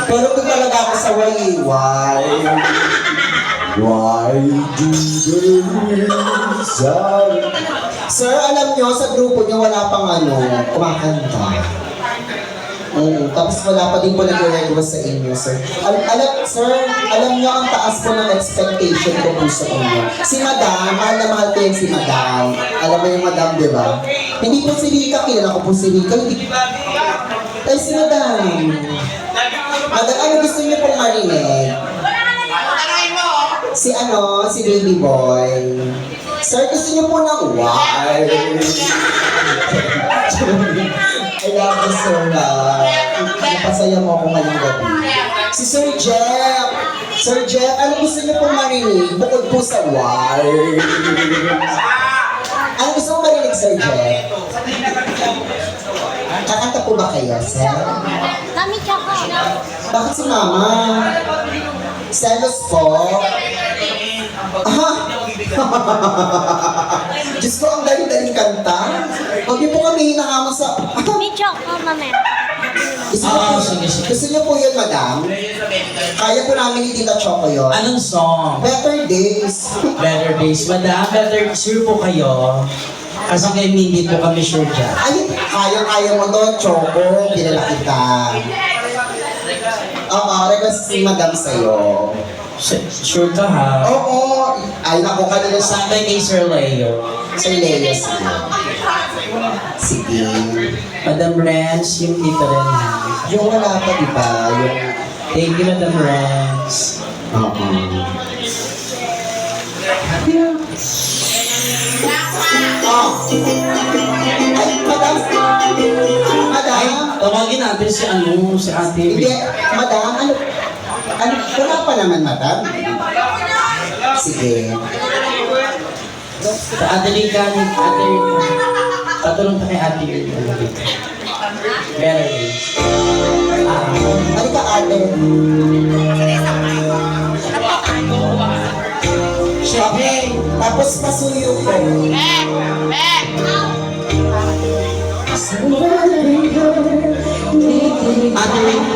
Pero kung talaga ako sa why do they say? Sir, alam nyo, sa grupo nyo wala pang kumakanta. Tapos wala pa din po nag-request sa inyo, sir. Alam nyo, ang taas po ng expectation ko po sa inyo. Si Madam, mahal na mahal ko yan si Madam. Alam mo yung Madam, di ba? Hindi po si Rika, kilala ko po si Rika. Ay, si Madam. Madam, ano gusto niyo pong marinig? Si Baby Boy. Sir, gusto niyo po ng why? I love you, sir. Napasaya mo ako ngayong gabi. Si Sir Jeff. Sir Jeff, ano gusto niyo pong marinig? Bukod po sa why. Ano gusto mo marinig, Sir Jeff? Kakanta po ba kayo, sir? Mami, tsaka. Bakit si Mama? Selos po? Diyos ko, ang daling-daling kanta. Huwag niyo po kami hinahamon sa... Mami, tsaka, mami. Gusto niyo po yun, Madam? Kaya po namin ni Tita Choco yun. Anong song? Better Days. Better Days. Madam, better sure po kayo. Kasi kay Mindy po kami sure dyan. Ay, kaya mo to, Choco. Kilala kita. Oo, request si Madam sa'yo. Sure ka ha? Oo. Ay, naku, kanina sa... Sabay kay Sir Leo. Sir Leo, sige. Sige. Madam Renz, yung dito rin ha. Yung wala pa, di ba? Yung... Thank you, Madam Renz. Oo. Oh. Ay, Madam. Ay, Madam. tawagin natin si Ate. Hindi, Madam, wala pa naman, Madam. Sige. Sa Ate Rika, patulong pa kay Ate Rika. Better Days. Halika, Ate. Okay, tapos pasuyo ko. Ate Rika.